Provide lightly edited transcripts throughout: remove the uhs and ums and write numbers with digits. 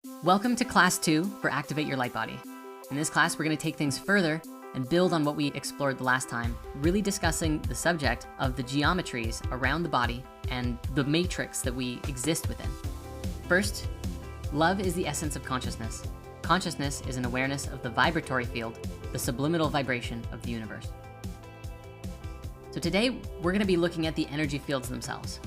Welcome to class 2 for Activate Your Lightbody. In this class, we're gonna take things further and build on what we explored the last time, really discussing the subject of the geometries around the body and the matrix that we exist within. First, love is the essence of consciousness. Consciousness is an awareness of the vibratory field, the subliminal vibration of the universe. So today, we're gonna be looking at the energy fields themselves.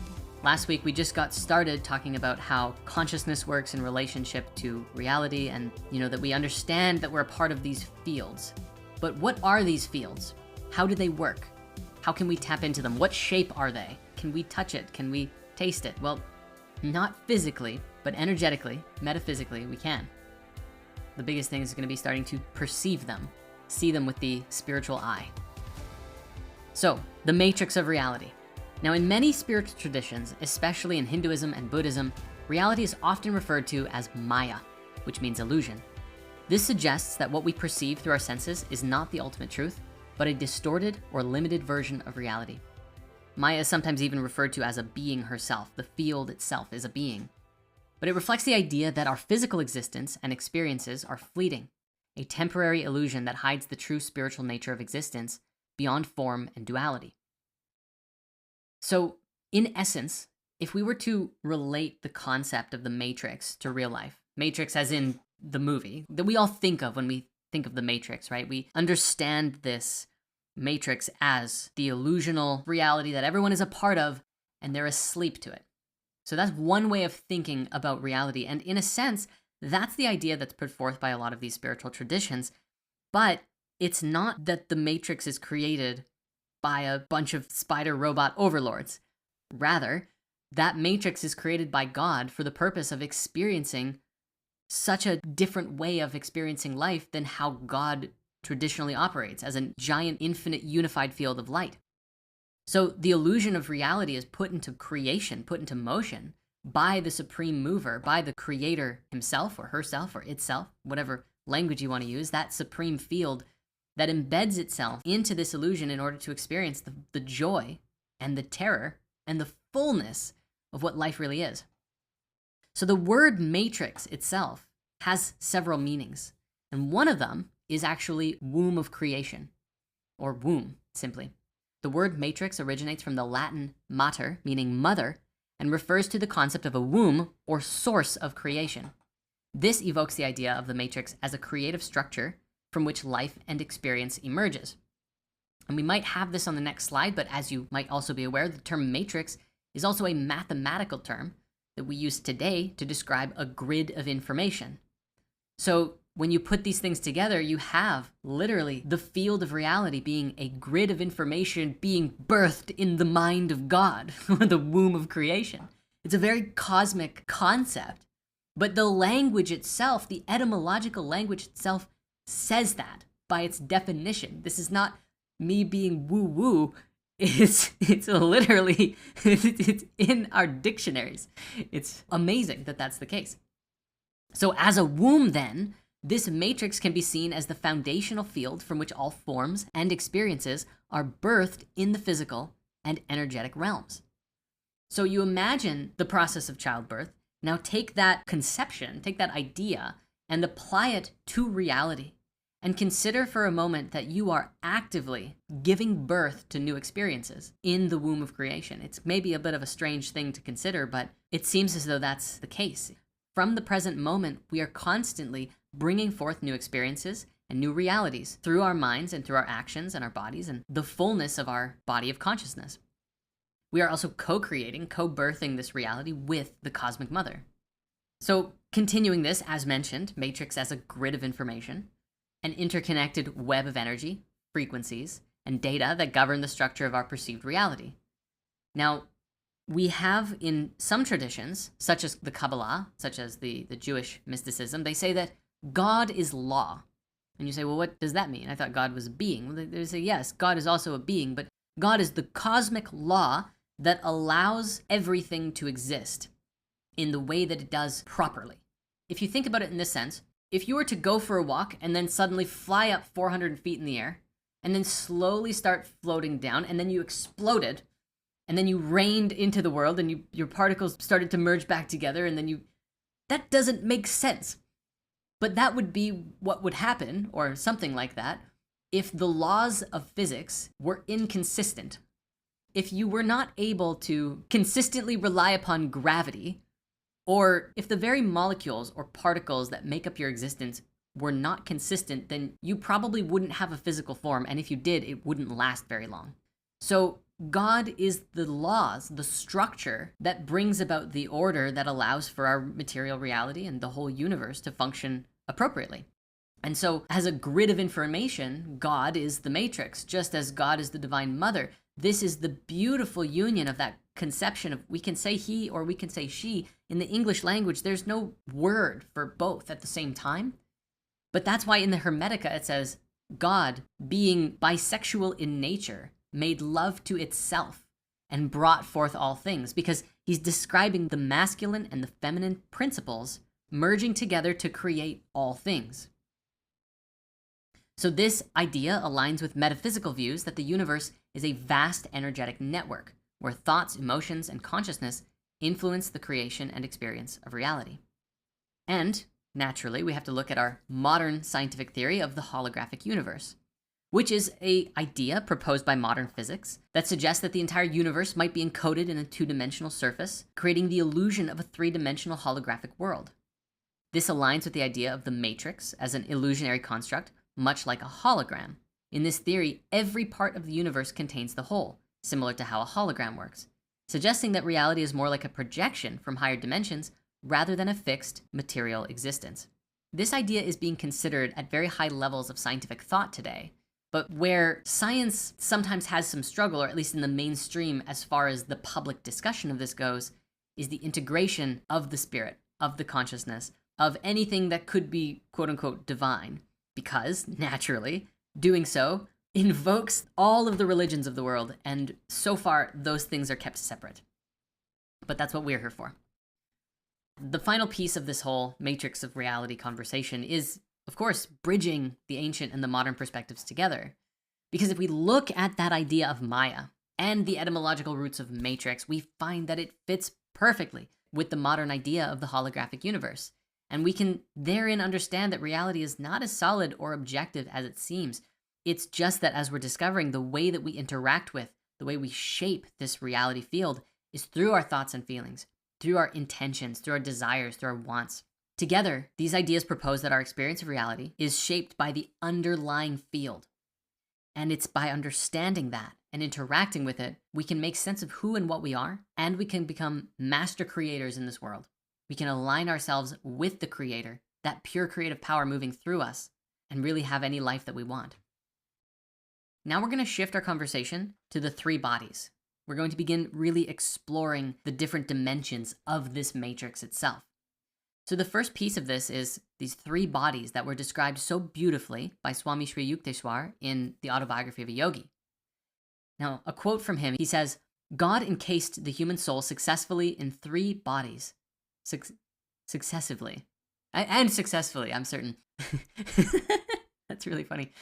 Last week, we just got started talking about how consciousness works in relationship to reality and, that we understand that we're a part of these fields. But what are these fields? How do they work? How can we tap into them? What shape are they? Can we touch it? Can we taste it? Well, not physically, but energetically, metaphysically, we can. The biggest thing is gonna be starting to perceive them, see them with the spiritual eye. So, the matrix of reality. Now, in many spiritual traditions, especially in Hinduism and Buddhism, reality is often referred to as Maya, which means illusion. This suggests that what we perceive through our senses is not the ultimate truth, but a distorted or limited version of reality. Maya is sometimes even referred to as a being herself. The field itself is a being. But it reflects the idea that our physical existence and experiences are fleeting, a temporary illusion that hides the true spiritual nature of existence beyond form and duality. So, in essence, if we were to relate the concept of the matrix to real life, matrix as in the movie that we all think of when we think of the matrix, right? We understand this matrix as the illusional reality that everyone is a part of and they're asleep to it. So that's one way of thinking about reality. And in a sense, that's the idea that's put forth by a lot of these spiritual traditions. But it's not that the matrix is created by a bunch of spider robot overlords. Rather, that matrix is created by God for the purpose of experiencing such a different way of experiencing life than how God traditionally operates, as a giant, infinite, unified field of light. So the illusion of reality is put into creation, put into motion by the supreme mover, by the creator himself or herself or itself, whatever language you want to use, that supreme field that embeds itself into this illusion in order to experience the joy and the terror and the fullness of what life really is. So the word matrix itself has several meanings. And one of them is actually womb of creation, or womb, simply. The word matrix originates from the Latin mater, meaning mother, and refers to the concept of a womb or source of creation. This evokes the idea of the matrix as a creative structure from which life and experience emerges. And we might have this on the next slide, but as you might also be aware, the term matrix is also a mathematical term that we use today to describe a grid of information. So when you put these things together, you have literally the field of reality being a grid of information being birthed in the mind of God, the womb of creation. It's a very cosmic concept, but the language itself, the etymological language itself, says that by its definition. This is not me being woo-woo. It's literally, it's in our dictionaries. It's amazing that that's the case. So as a womb then, this matrix can be seen as the foundational field from which all forms and experiences are birthed in the physical and energetic realms. So you imagine the process of childbirth. Now take that conception, take that idea, and apply it to reality. And consider for a moment that you are actively giving birth to new experiences in the womb of creation. It's maybe a bit of a strange thing to consider, but it seems as though that's the case. From the present moment, we are constantly bringing forth new experiences and new realities through our minds and through our actions and our bodies and the fullness of our body of consciousness. We are also co-creating, co-birthing this reality with the cosmic mother. So continuing this, as mentioned, matrix as a grid of information, an interconnected web of energy, frequencies, and data that govern the structure of our perceived reality. Now, we have in some traditions, such as the Kabbalah, such as the Jewish mysticism, they say that God is law. And you say, well, what does that mean? I thought God was a being. Well, they say, yes, God is also a being, but God is the cosmic law that allows everything to exist in the way that it does properly. If you think about it in this sense, if you were to go for a walk and then suddenly fly up 400 feet in the air and then slowly start floating down and then you exploded and then you rained into the world and your particles started to merge back together and then you That doesn't make sense. But that would be what would happen, or something like that, if the laws of physics were inconsistent. If you were not able to consistently rely upon gravity, or if the very molecules or particles that make up your existence were not consistent, then you probably wouldn't have a physical form, and if you did, it wouldn't last very long. So God is the laws, the structure that brings about the order that allows for our material reality and the whole universe to function appropriately. And so as a grid of information, God is the matrix, just as God is the divine mother. This is the beautiful union of that conception of, we can say he or we can say she. In the English language, there's no word for both at the same time. But that's why in the Hermetica it says, God, being bisexual in nature, made love to itself and brought forth all things, because he's describing the masculine and the feminine principles merging together to create all things. So this idea aligns with metaphysical views that the universe is a vast energetic network where thoughts, emotions, and consciousness influence the creation and experience of reality. And naturally, we have to look at our modern scientific theory of the holographic universe, which is an idea proposed by modern physics that suggests that the entire universe might be encoded in a two-dimensional surface, creating the illusion of a three-dimensional holographic world. This aligns with the idea of the matrix as an illusionary construct, much like a hologram. In this theory, every part of the universe contains the whole, similar to how a hologram works, suggesting that reality is more like a projection from higher dimensions rather than a fixed material existence. This idea is being considered at very high levels of scientific thought today, but where science sometimes has some struggle, or at least in the mainstream as far as the public discussion of this goes, is the integration of the spirit, of the consciousness, of anything that could be quote unquote divine, because naturally doing so invokes all of the religions of the world, and so far those things are kept separate. But that's what we're here for. The final piece of this whole matrix of reality conversation is, of course, bridging the ancient and the modern perspectives together. Because if we look at that idea of Maya and the etymological roots of matrix, we find that it fits perfectly with the modern idea of the holographic universe. And we can therein understand that reality is not as solid or objective as it seems. It's just that as we're discovering, the way that we interact with, the way we shape this reality field is through our thoughts and feelings, through our intentions, through our desires, through our wants. Together, these ideas propose that our experience of reality is shaped by the underlying field. And it's by understanding that and interacting with it, we can make sense of who and what we are, and we can become master creators in this world. We can align ourselves with the creator, that pure creative power moving through us, and really have any life that we want. Now we're going to shift our conversation to the three bodies. We're going to begin really exploring the different dimensions of this matrix itself. So the first piece of this is these three bodies that were described so beautifully by Swami Sri Yukteswar in the Autobiography of a Yogi. Now, a quote from him, he says, God encased the human soul successfully in three bodies. Successively. And successfully, I'm certain. That's really funny.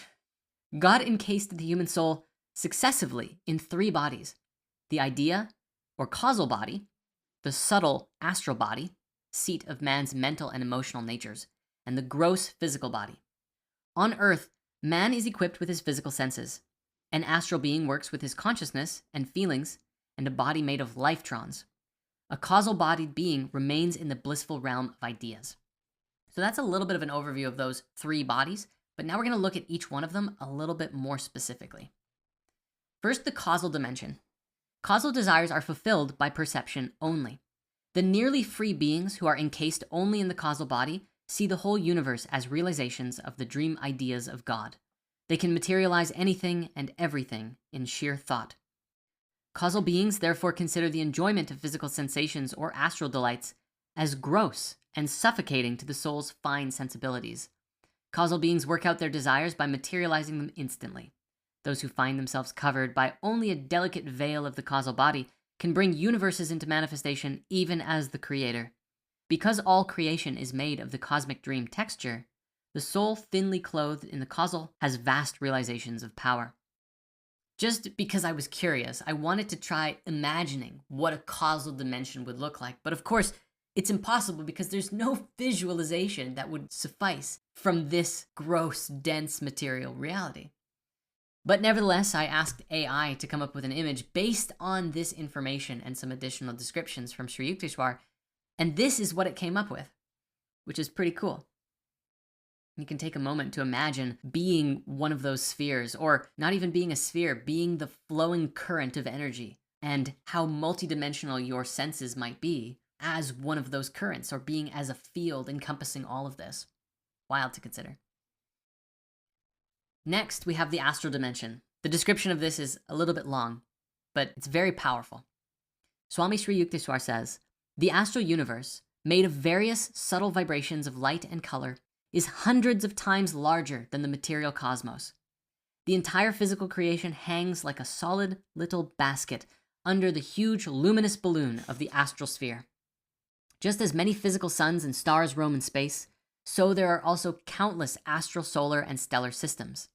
God encased the human soul successively in three bodies: the idea or causal body, the subtle astral body, seat of man's mental and emotional natures, and the gross physical body. On earth, man is equipped with his physical senses. An astral being works with his consciousness and feelings and a body made of lifetrons. A causal-bodied being remains in the blissful realm of ideas. So that's a little bit of an overview of those three bodies, but now we're going to look at each one of them a little bit more specifically. First, the causal dimension. Causal desires are fulfilled by perception only. The nearly free beings who are encased only in the causal body see the whole universe as realizations of the dream ideas of God. They can materialize anything and everything in sheer thought. Causal beings therefore consider the enjoyment of physical sensations or astral delights as gross and suffocating to the soul's fine sensibilities. Causal beings work out their desires by materializing them instantly. Those who find themselves covered by only a delicate veil of the causal body can bring universes into manifestation even as the creator. Because all creation is made of the cosmic dream texture, the soul thinly clothed in the causal has vast realizations of power. Just because I was curious, I wanted to try imagining what a causal dimension would look like. But of course, It's impossible because there's no visualization that would suffice from this gross, dense material reality. But nevertheless, I asked AI to come up with an image based on this information and some additional descriptions from Sri Yukteswar, and this is what it came up with, which is pretty cool. You can take a moment to imagine being one of those spheres, or not even being a sphere, being the flowing current of energy, and how multidimensional your senses might be as one of those currents, or being as a field encompassing all of this. Wild to consider. Next, we have the astral dimension. The description of this is a little bit long, but it's very powerful. Swami Sri Yukteswar says, the astral universe, made of various subtle vibrations of light and color, is hundreds of times larger than the material cosmos. The entire physical creation hangs like a solid little basket under the huge luminous balloon of the astral sphere. Just as many physical suns and stars roam in space, so there are also countless astral, solar, and stellar systems.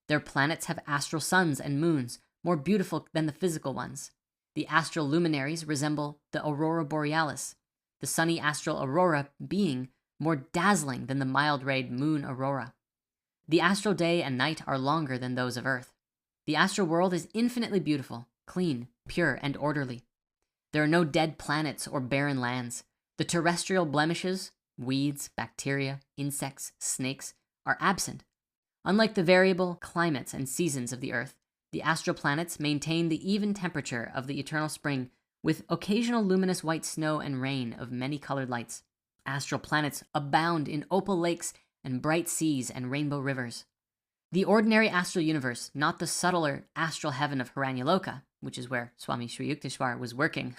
Their planets have astral suns and moons, more beautiful than the physical ones. The astral luminaries resemble the aurora borealis, the sunny astral aurora being more dazzling than the mild-rayed moon aurora. The astral day and night are longer than those of Earth. The astral world is infinitely beautiful, clean, pure, and orderly. There are no dead planets or barren lands. The terrestrial blemishes, weeds, bacteria, insects, snakes, are absent. Unlike the variable climates and seasons of the Earth, the astral planets maintain the even temperature of the eternal spring with occasional luminous white snow and rain of many colored lights. Astral planets abound in opal lakes and bright seas and rainbow rivers. The ordinary astral universe, not the subtler astral heaven of Hiranyaloka, which is where Swami Sri Yukteswar was working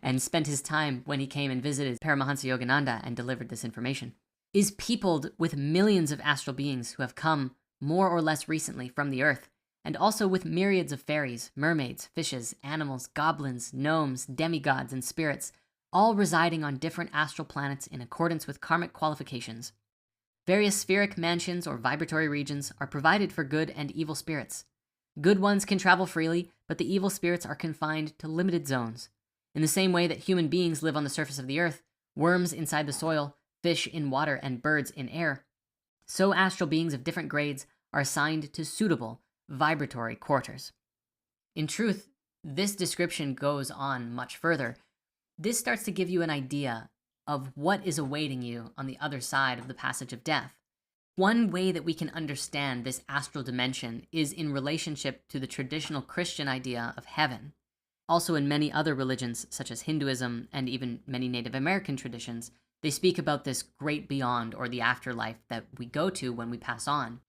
and spent his time when he came and visited Paramahansa Yogananda and delivered this information, is peopled with millions of astral beings who have come more or less recently from the earth, and also with myriads of fairies, mermaids, fishes, animals, goblins, gnomes, demigods, and spirits, all residing on different astral planets in accordance with karmic qualifications. Various spheric mansions or vibratory regions are provided for good and evil spirits. Good ones can travel freely, but the evil spirits are confined to limited zones. In the same way that human beings live on the surface of the earth, worms inside the soil, fish in water, and birds in air, so astral beings of different grades are assigned to suitable vibratory quarters. In truth, this description goes on much further. This starts to give you an idea of what is awaiting you on the other side of the passage of death. One way that we can understand this astral dimension is in relationship to the traditional Christian idea of heaven. Also in many other religions, such as Hinduism and even many Native American traditions, they speak about this great beyond, or the afterlife that we go to when we pass on.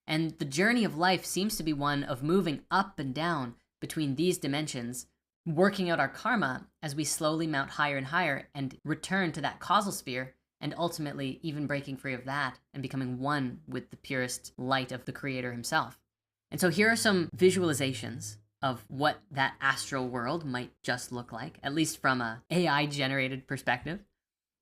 And the journey of life seems to be one of moving up and down between these dimensions, working out our karma as we slowly mount higher and higher and return to that causal sphere, and ultimately even breaking free of that and becoming one with the purest light of the Creator himself. And so here are some visualizations of what that astral world might just look like, at least from a AI generated perspective.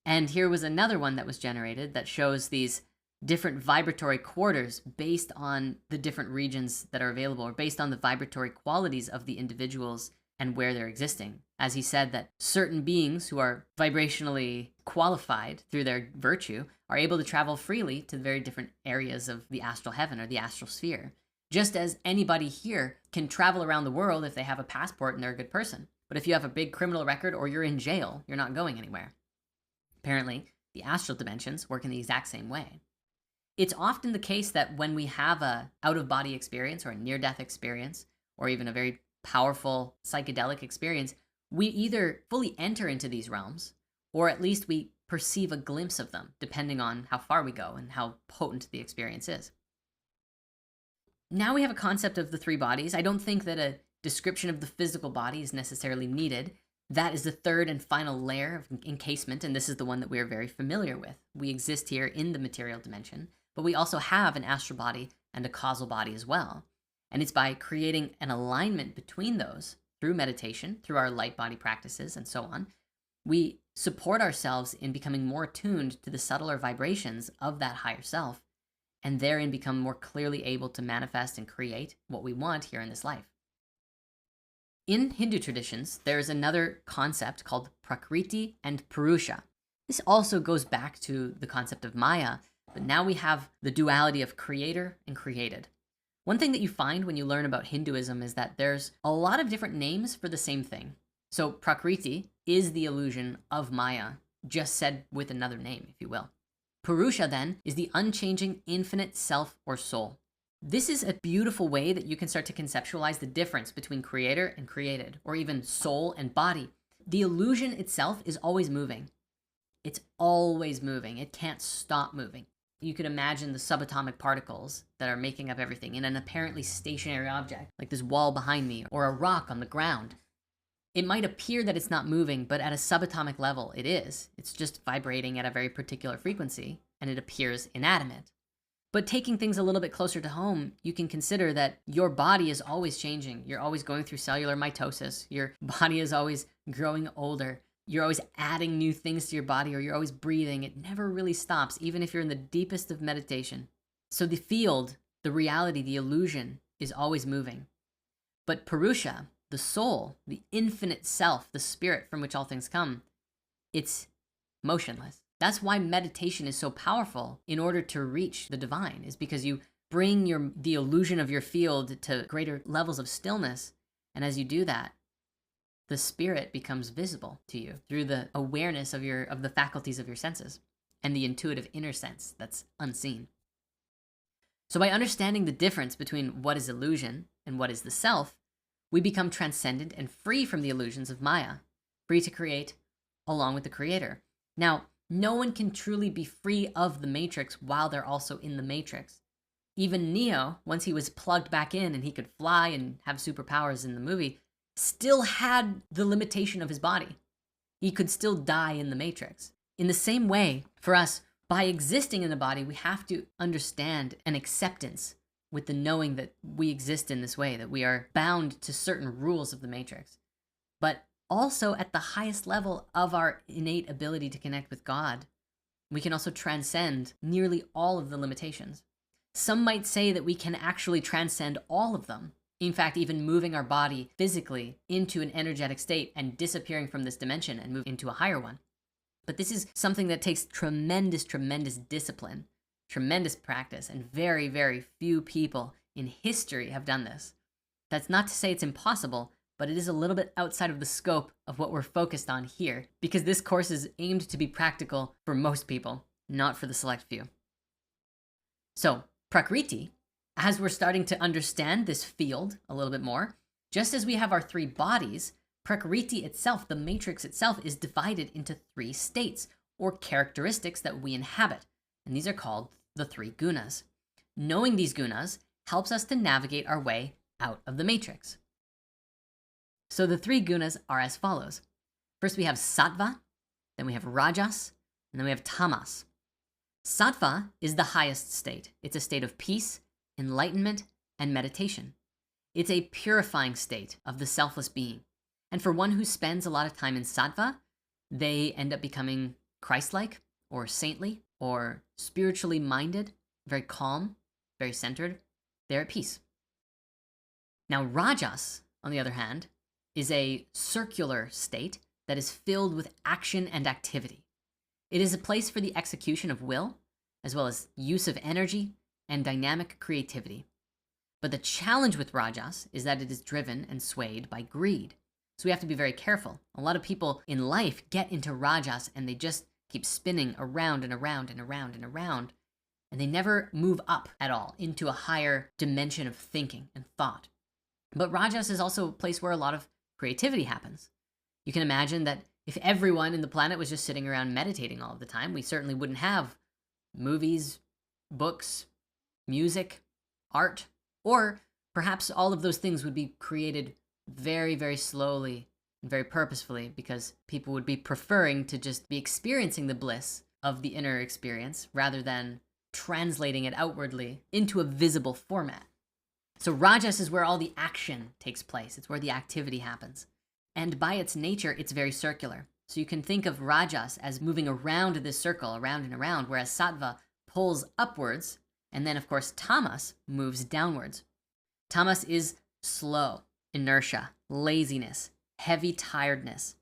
And here was another one that was generated that shows these different vibratory quarters based on the different regions that are available, or based on the vibratory qualities of the individuals and where they're existing. As he said, that certain beings who are vibrationally qualified through their virtue are able to travel freely to very different areas of the astral heaven or the astral sphere. Just as anybody here can travel around the world if they have a passport and they're a good person. But if you have a big criminal record or you're in jail, you're not going anywhere. Apparently, the astral dimensions work in the exact same way. It's often the case that when we have a out-of-body experience or a near-death experience, or even a very powerful psychedelic experience, we either fully enter into these realms, or at least we perceive a glimpse of them, depending on how far we go and how potent the experience is. Now we have a concept of the three bodies. I don't think that a description of the physical body is necessarily needed. That is the third and final layer of encasement, and this is the one that we are very familiar with. We exist here in the material dimension, but we also have an astral body and a causal body as well. And it's by creating an alignment between those through meditation, through our light body practices, and so on, we support ourselves in becoming more attuned to the subtler vibrations of that higher self, and therein become more clearly able to manifest and create what we want here in this life. In Hindu traditions, there is another concept called Prakriti and Purusha. This also goes back to the concept of Maya, but now we have the duality of creator and created. One thing that you find when you learn about Hinduism is that there's a lot of different names for the same thing. So Prakriti is the illusion of Maya, just said with another name, if you will. Purusha then is the unchanging infinite self or soul. This is a beautiful way that you can start to conceptualize the difference between creator and created, or even soul and body. The illusion itself is always moving. It's always moving. It can't stop moving. You could imagine the subatomic particles that are making up everything in an apparently stationary object, like this wall behind me or a rock on the ground. It might appear that it's not moving, but at a subatomic level, it is. It's just vibrating at a very particular frequency, and it appears inanimate. But taking things a little bit closer to home, you can consider that your body is always changing. You're always going through cellular mitosis. Your body is always growing older. You're always adding new things to your body, or you're always breathing. It never really stops, even if you're in the deepest of meditation. So the field, the reality, the illusion is always moving. But Purusha, the soul, the infinite self, the spirit from which all things come, it's motionless. That's why meditation is so powerful in order to reach the divine, is because you bring the illusion of your field to greater levels of stillness. And as you do that, the spirit becomes visible to you through the awareness of the faculties of your senses and the intuitive inner sense that's unseen. So by understanding the difference between what is illusion and what is the self, we become transcendent and free from the illusions of Maya, free to create along with the creator. Now, no one can truly be free of the matrix while they're also in the matrix. Even Neo, once he was plugged back in and he could fly and have superpowers in the movie, still had the limitation of his body. He could still die in the matrix. In the same way, for us, by existing in the body, we have to understand an acceptance with the knowing that we exist in this way, that we are bound to certain rules of the matrix. But also at the highest level of our innate ability to connect with God, we can also transcend nearly all of the limitations. Some might say that we can actually transcend all of them. In fact, even moving our body physically into an energetic state and disappearing from this dimension and move into a higher one. But this is something that takes tremendous, tremendous discipline, tremendous practice, and very, very few people in history have done this. That's not to say it's impossible, but it is a little bit outside of the scope of what we're focused on here, because this course is aimed to be practical for most people, not for the select few. So, Prakriti, as we're starting to understand this field a little bit more, just as we have our three bodies, Prakriti itself, the matrix itself, is divided into three states or characteristics that we inhabit, and these are called the three gunas. Knowing these gunas helps us to navigate our way out of the matrix. So the three gunas are as follows. First we have sattva, then we have rajas, and then we have tamas. Sattva is the highest state. It's a state of peace, enlightenment, and meditation. It's a purifying state of the selfless being. And for one who spends a lot of time in sattva, they end up becoming Christ-like or saintly or spiritually minded, very calm, very centered. They're at peace. Now rajas, on the other hand, is a circular state that is filled with action and activity. It is a place for the execution of will, as well as use of energy and dynamic creativity. But the challenge with rajas is that it is driven and swayed by greed. So we have to be very careful. A lot of people in life get into rajas and they just keep spinning around and around and around and around, and they never move up at all into a higher dimension of thinking and thought. But rajas is also a place where a lot of creativity happens. You can imagine that if everyone in the planet was just sitting around meditating all of the time, we certainly wouldn't have movies, books, music, art, or perhaps all of those things would be created very, very slowly and very purposefully, because people would be preferring to just be experiencing the bliss of the inner experience rather than translating it outwardly into a visible format. So rajas is where all the action takes place. It's where the activity happens. And by its nature, it's very circular. So you can think of rajas as moving around this circle, around and around, whereas sattva pulls upwards, and then of course tamas moves downwards. Tamas is slow, inertia, laziness, heavy tiredness,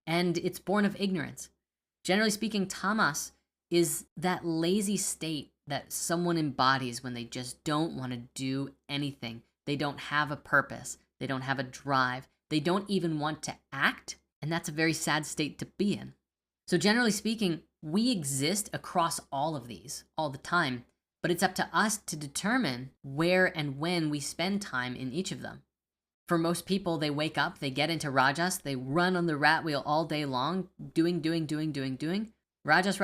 and it's born of ignorance. Generally speaking, tamas is that lazy state that someone embodies when they just don't want to do anything. They don't have a purpose. They don't have a drive. They don't even want to act. And that's a very sad state to be in. So generally speaking, we exist across all of these all the time, but it's up to us to determine where and when we spend time in each of them. For most people, they wake up, they get into rajas, they run on the rat wheel all day long, doing. Rajas,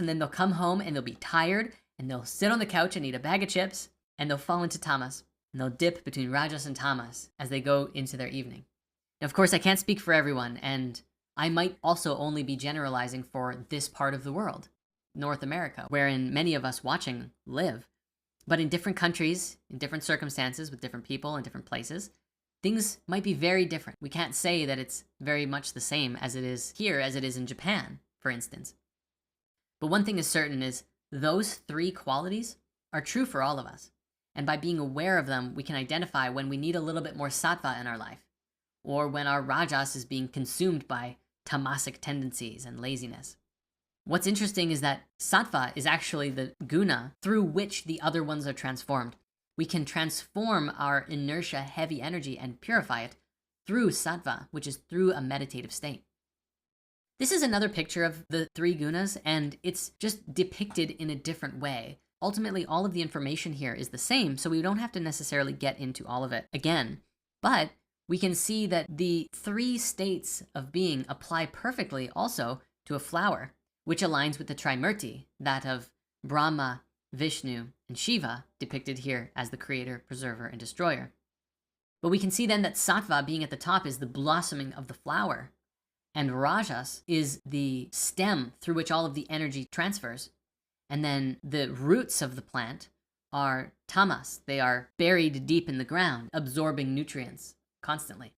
and then they'll come home and they'll be tired and they'll sit on the couch and eat a bag of chips and they'll fall into tamas and they'll dip between rajas and tamas as they go into their evening. Now, of course, I can't speak for everyone, and I might also only be generalizing for this part of the world, North America, wherein many of us watching live. But in different countries, in different circumstances, with different people in different places, things might be very different. We can't say that it's very much the same as it is here, as it is in Japan, for instance. But one thing is certain is those three qualities are true for all of us. And by being aware of them, we can identify when we need a little bit more sattva in our life, or when our rajas is being consumed by tamasic tendencies and laziness. What's interesting is that sattva is actually the guna through which the other ones are transformed. We can transform our inertia, heavy energy, and purify it through sattva, which is through a meditative state. This is another picture of the three gunas, and it's just depicted in a different way. Ultimately, all of the information here is the same, so we don't have to necessarily get into all of it again. But we can see that the three states of being apply perfectly also to a flower, which aligns with the Trimurti, that of Brahma, Vishnu, and Shiva, depicted here as the creator, preserver, and destroyer. But we can see then that sattva, being at the top, is the blossoming of the flower, and rajas is the stem through which all of the energy transfers. And then the roots of the plant are tamas. They are buried deep in the ground, absorbing nutrients constantly.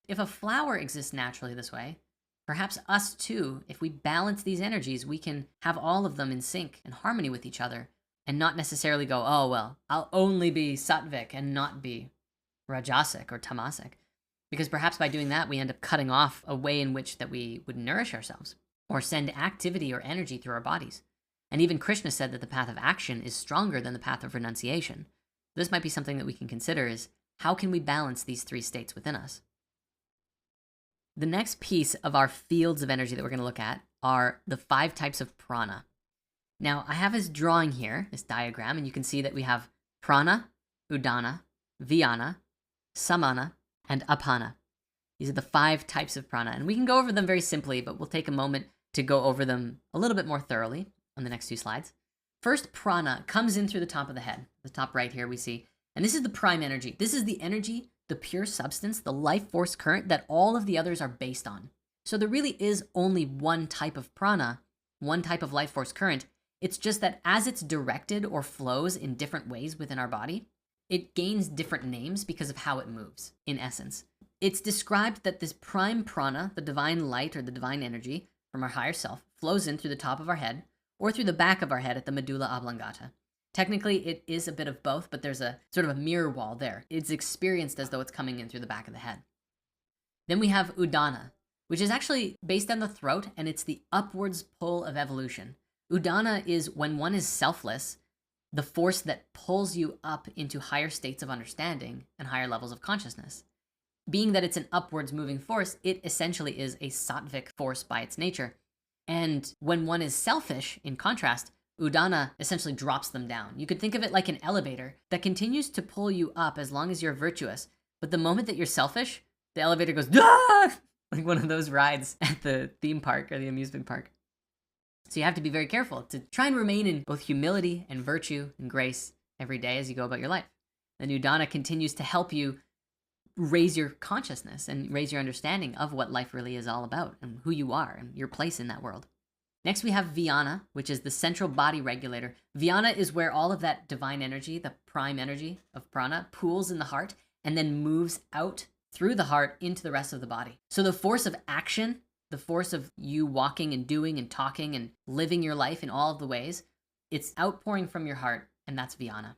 If a flower exists naturally this way, perhaps us too, if we balance these energies, we can have all of them in sync and harmony with each other, and not necessarily go, oh, well, I'll only be sattvic and not be rajasic or tamasic. Because perhaps by doing that, we end up cutting off a way in which that we would nourish ourselves or send activity or energy through our bodies. And even Krishna said that the path of action is stronger than the path of renunciation. This might be something that we can consider is, how can we balance these three states within us? The next piece of our fields of energy that we're gonna look at are the 5 types of prana. Now, I have this drawing here, this diagram, and you can see that we have prana, udana, vyana, samana, and apana. These are the 5 types of prana, and we can go over them very simply, but we'll take a moment to go over them a little bit more thoroughly on the next 2 slides. First, prana comes in through the top of the head. The top right here we see, and this is the prime energy. This is the energy, the pure substance, the life force current that all of the others are based on. So there really is only one type of prana, one type of life force current. It's just that as it's directed or flows in different ways within our body, it gains different names because of how it moves, in essence. It's described that this prime prana, the divine light or the divine energy from our higher self, flows in through the top of our head or through the back of our head at the medulla oblongata. Technically, it is a bit of both, but there's a sort of a mirror wall there. It's experienced as though it's coming in through the back of the head. Then we have udana, which is actually based on the throat, and it's the upwards pull of evolution. Udana is when one is selfless, the force that pulls you up into higher states of understanding and higher levels of consciousness. Being that it's an upwards moving force, it essentially is a sattvic force by its nature. And when one is selfish, in contrast, udana essentially drops them down. You could think of it like an elevator that continues to pull you up as long as you're virtuous. But the moment that you're selfish, the elevator goes, ah! Like one of those rides at the theme park or the amusement park. So you have to be very careful to try and remain in both humility and virtue and grace every day as you go about your life. The udana continues to help you raise your consciousness and raise your understanding of what life really is all about and who you are and your place in that world. Next, we have vyana, which is the central body regulator. Vyana is where all of that divine energy, the prime energy of prana, pools in the heart and then moves out through the heart into the rest of the body. So the force of action, the force of you walking and doing and talking and living your life in all of the ways, it's outpouring from your heart, and that's vyana.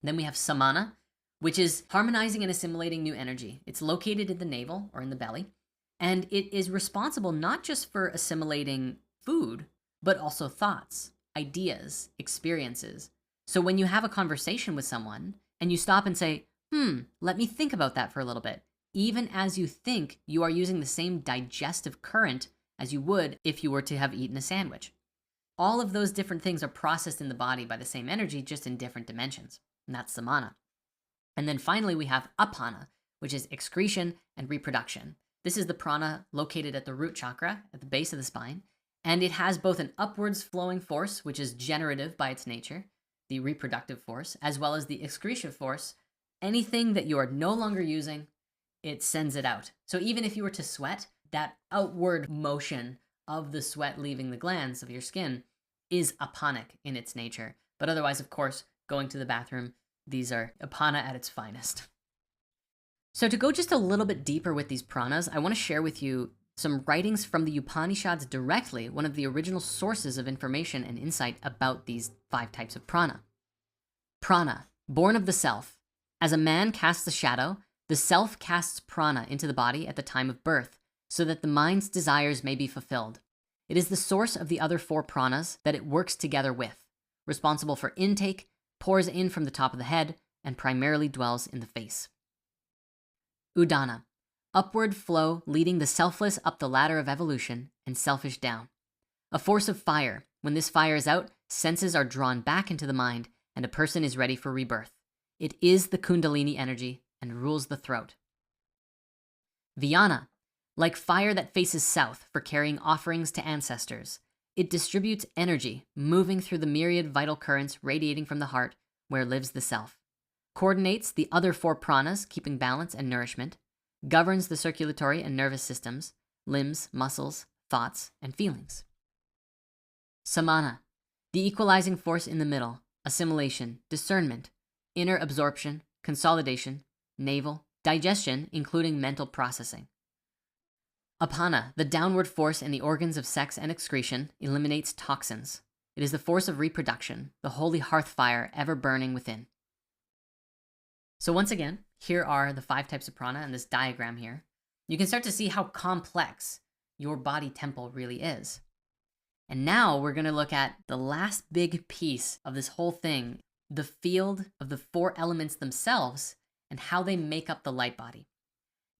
Then we have samana, which is harmonizing and assimilating new energy. It's located in the navel or in the belly, and it is responsible not just for assimilating food, but also thoughts, ideas, experiences. So when you have a conversation with someone and you stop and say, let me think about that for a little bit, even as you think, you are using the same digestive current as you would if you were to have eaten a sandwich. All of those different things are processed in the body by the same energy, just in different dimensions. And that's samana. And then finally, we have apana, which is excretion and reproduction. This is the prana located at the root chakra, at the base of the spine. And it has both an upwards flowing force, which is generative by its nature, the reproductive force, as well as the excretion force. Anything that you are no longer using, it sends it out. So even if you were to sweat, that outward motion of the sweat leaving the glands of your skin is apanic in its nature. But otherwise, of course, going to the bathroom, these are apana at its finest. So to go just a little bit deeper with these pranas, I want to share with you some writings from the Upanishads directly, one of the original sources of information and insight about these 5 types of prana. Prana, born of the self. As a man casts a shadow, the self casts prana into the body at the time of birth, so that the mind's desires may be fulfilled. It is the source of the other 4 pranas that it works together with, responsible for intake, pours in from the top of the head, and primarily dwells in the face. Udana, upward flow leading the selfless up the ladder of evolution and selfish down. A force of fire. When this fire is out, senses are drawn back into the mind and a person is ready for rebirth. It is the Kundalini energy and rules the throat. Vyana, like fire that faces south for carrying offerings to ancestors. It distributes energy, moving through the myriad vital currents radiating from the heart where lives the self. Coordinates the other 4 pranas, keeping balance and nourishment. Governs the circulatory and nervous systems, limbs, muscles, thoughts, and feelings. Samana, the equalizing force in the middle, assimilation, discernment, inner absorption, consolidation, navel, digestion, including mental processing. Apana, the downward force in the organs of sex and excretion, eliminates toxins. It is the force of reproduction, the holy hearth fire ever burning within. So once again, here are the 5 types of prana in this diagram here. You can start to see how complex your body temple really is. And now we're gonna look at the last big piece of this whole thing, the field of the 4 elements themselves and how they make up the light body.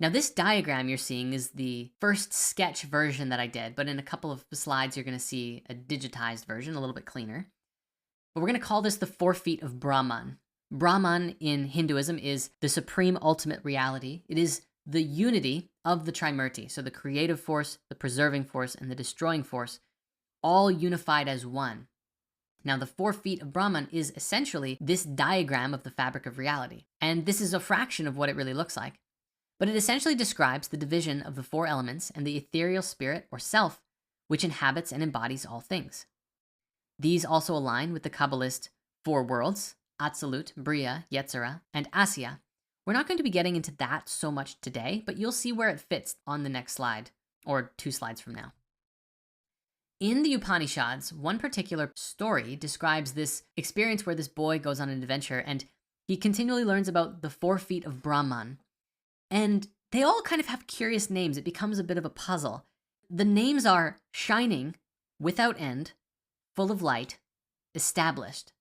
Now this diagram you're seeing is the first sketch version that I did, but in a couple of slides, you're gonna see a digitized version, a little bit cleaner. But we're gonna call this the 4 feet of Brahman. Brahman in Hinduism is the supreme ultimate reality. It is the unity of the Trimurti. So the creative force, the preserving force, and the destroying force, all unified as one. Now the 4 feet of Brahman is essentially this diagram of the fabric of reality. And this is a fraction of what it really looks like. But it essentially describes the division of the 4 elements and the ethereal spirit or self, which inhabits and embodies all things. These also align with the Kabbalist 4 worlds, Atzilut, Bria, Yetzirah, and Asya. We're not going to be getting into that so much today, but you'll see where it fits on the next slide, or 2 slides from now. In the Upanishads, one particular story describes this experience where this boy goes on an adventure and he continually learns about the 4 feet of Brahman. And they all kind of have curious names. It becomes a bit of a puzzle. The names are shining, without end, full of light, established.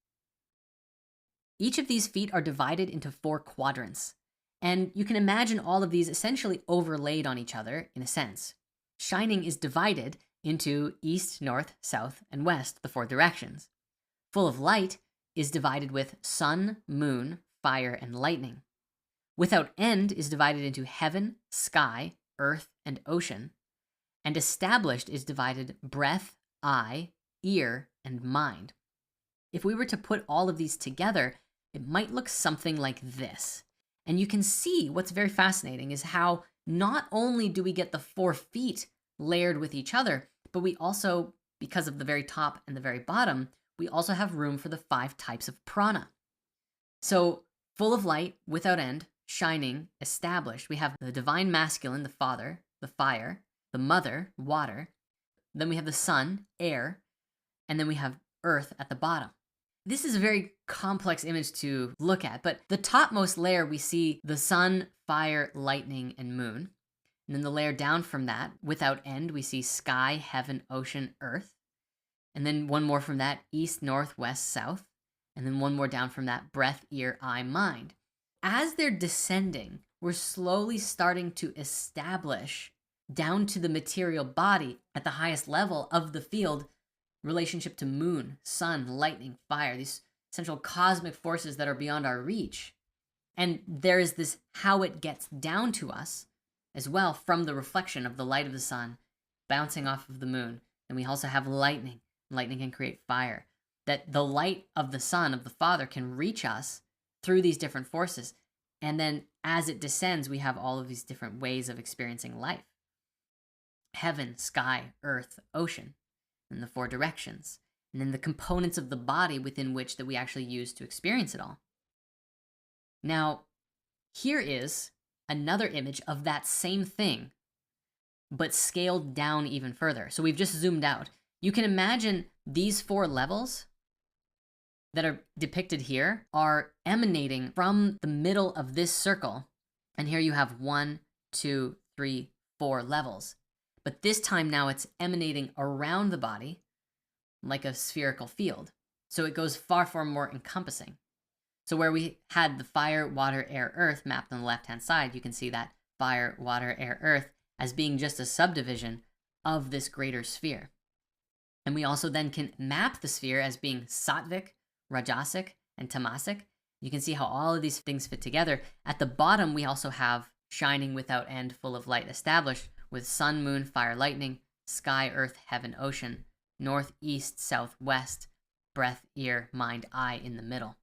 Each of these feet are divided into 4 quadrants. And you can imagine all of these essentially overlaid on each other in a sense. Shining is divided into east, north, south, and west, the 4 directions. Full of light is divided with sun, moon, fire, and lightning. Without end is divided into heaven, sky, earth, and ocean. And established is divided breath, eye, ear, and mind. If we were to put all of these together, it might look something like this. And you can see what's very fascinating is how not only do we get the 4 feet layered with each other, but we also, because of the very top and the very bottom, we also have room for the 5 types of prana. So full of light, without end, shining, established. We have the divine masculine, the father, the fire, the mother, water. Then we have the sun, air, and then we have earth at the bottom. This is a very complex image to look at, but the topmost layer, we see the sun, fire, lightning, and moon. And then the layer down from that, without end, we see sky, heaven, ocean, earth. And then one more from that, east, north, west, south. And then one more down from that, breath, ear, eye, mind. As they're descending, we're slowly starting to establish down to the material body at the highest level of the field, relationship to moon, sun, lightning, fire, these essential cosmic forces that are beyond our reach. And there is this how it gets down to us as well from the reflection of the light of the sun bouncing off of the moon. And we also have lightning. Lightning can create fire. That the light of the sun, of the Father, can reach us through these different forces. And then as it descends, we have all of these different ways of experiencing life. Heaven, sky, earth, ocean, and the four directions. And then the components of the body within which that we actually use to experience it all. Now, here is another image of that same thing, but scaled down even further. So we've just zoomed out. You can imagine these 4 levels that are depicted here are emanating from the middle of this circle. And here you have 1, 2, 3, 4 levels. But this time now it's emanating around the body like a spherical field. So it goes far, far more encompassing. So where we had the fire, water, air, earth mapped on the left-hand side, you can see that fire, water, air, earth as being just a subdivision of this greater sphere. And we also then can map the sphere as being sattvic, rajasic, and tamasic. You can see how all of these things fit together. At the bottom, we also have shining without end, full of light established with sun, moon, fire, lightning, sky, earth, heaven, ocean, north, east, south, west, breath, ear, mind, eye in the middle.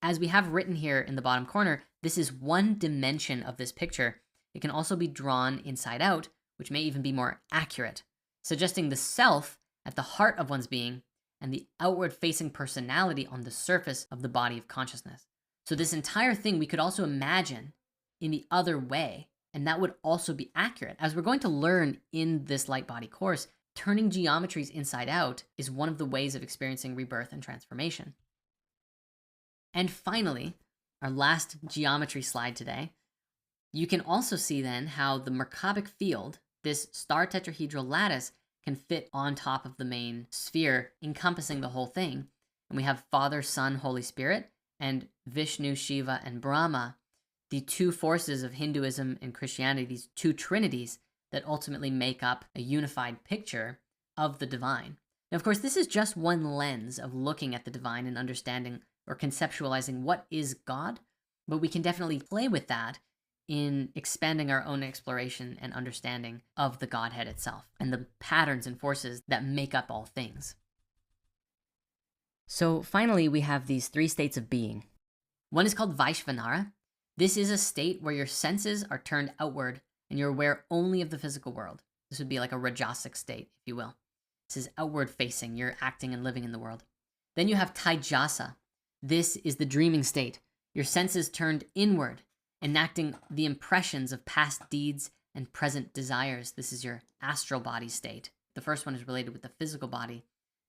As we have written here in the bottom corner, this is one dimension of this picture. It can also be drawn inside out, which may even be more accurate, suggesting the self at the heart of one's being and the outward-facing personality on the surface of the body of consciousness. So this entire thing we could also imagine in the other way, and that would also be accurate. As we're going to learn in this Lightbody course, turning geometries inside out is one of the ways of experiencing rebirth and transformation. And finally, our last geometry slide today, you can also see then how the Merkabic field, this star tetrahedral lattice, can fit on top of the main sphere, encompassing the whole thing. And we have Father, Son, Holy Spirit, and Vishnu, Shiva, and Brahma, the 2 forces of Hinduism and Christianity, these 2 trinities that ultimately make up a unified picture of the divine. Now, of course, this is just one lens of looking at the divine and understanding or conceptualizing what is God, but we can definitely play with that in expanding our own exploration and understanding of the Godhead itself and the patterns and forces that make up all things. So finally, we have these 3 states of being. One is called Vaishvanara. This is a state where your senses are turned outward and you're aware only of the physical world. This would be like a rajasic state, if you will. This is outward facing. You're acting and living in the world. Then you have Taijasa. This is the dreaming state. Your senses turned inward, enacting the impressions of past deeds and present desires. This is your astral body state. The first one is related with the physical body.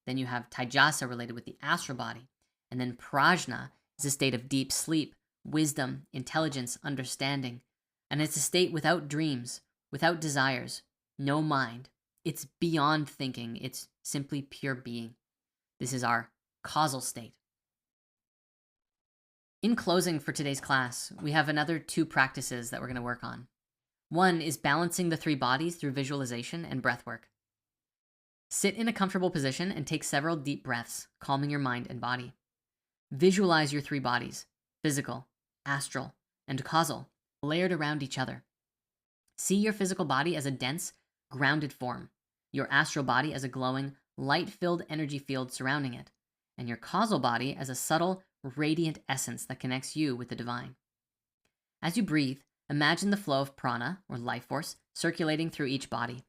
Then you have Taijasa related with the astral body. And then Prajna is a state of deep sleep, wisdom, intelligence, understanding. And it's a state without dreams, without desires, no mind. It's beyond thinking. It's simply pure being. This is our causal state. In closing for today's class, we have another 2 practices that we're going to work on. One is balancing the 3 bodies through visualization and breath work. Sit in a comfortable position and take several deep breaths, calming your mind and body. Visualize your 3 bodies, physical, astral, and causal, layered around each other. See your physical body as a dense, grounded form, your astral body as a glowing, light-filled energy field surrounding it, and your causal body as a subtle, radiant essence that connects you with the divine. As you breathe, imagine the flow of prana, or life force, circulating through each body.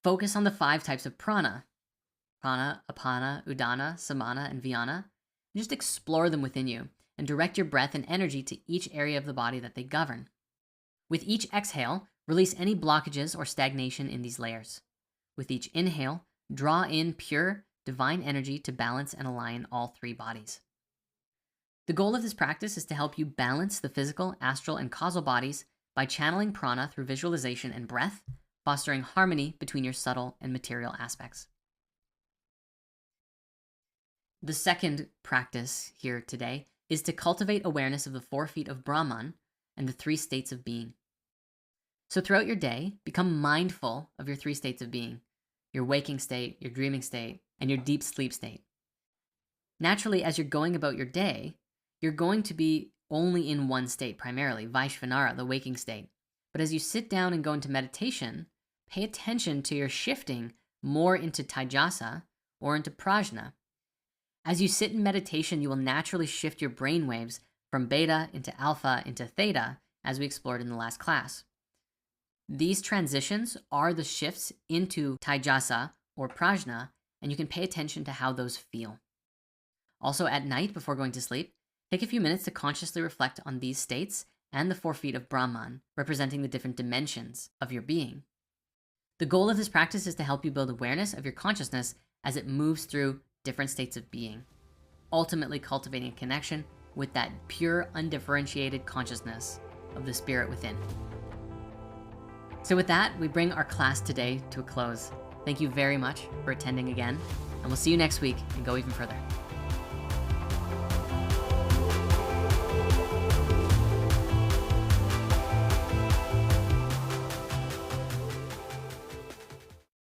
Focus on the 5 types of prana: prana, apana, udana, samana, and vyana. Just explore them within you and direct your breath and energy to each area of the body that they govern. With each exhale, release any blockages or stagnation in these layers. With each inhale, draw in pure, divine energy to balance and align all 3 bodies. The goal of this practice is to help you balance the physical, astral, and causal bodies by channeling prana through visualization and breath, fostering harmony between your subtle and material aspects. The second practice here today is to cultivate awareness of the 4 feet of Brahman and the 3 states of being. So throughout your day, become mindful of your 3 states of being: your waking state, your dreaming state, and your deep sleep state. Naturally, as you're going about your day, you're going to be only in one state primarily, Vaishvanara, the waking state. But as you sit down and go into meditation, pay attention to your shifting more into Taijasa or into Prajna. As you sit in meditation, you will naturally shift your brain waves from beta into alpha into theta, as we explored in the last class. These transitions are the shifts into Taijasa or Prajna, and you can pay attention to how those feel. Also, at night before going to sleep, take a few minutes to consciously reflect on these states and the 4 feet of Brahman, representing the different dimensions of your being. The goal of this practice is to help you build awareness of your consciousness as it moves through different states of being, ultimately cultivating a connection with that pure, undifferentiated consciousness of the spirit within. So with that, we bring our class today to a close. Thank you very much for attending again, and we'll see you next week and go even further.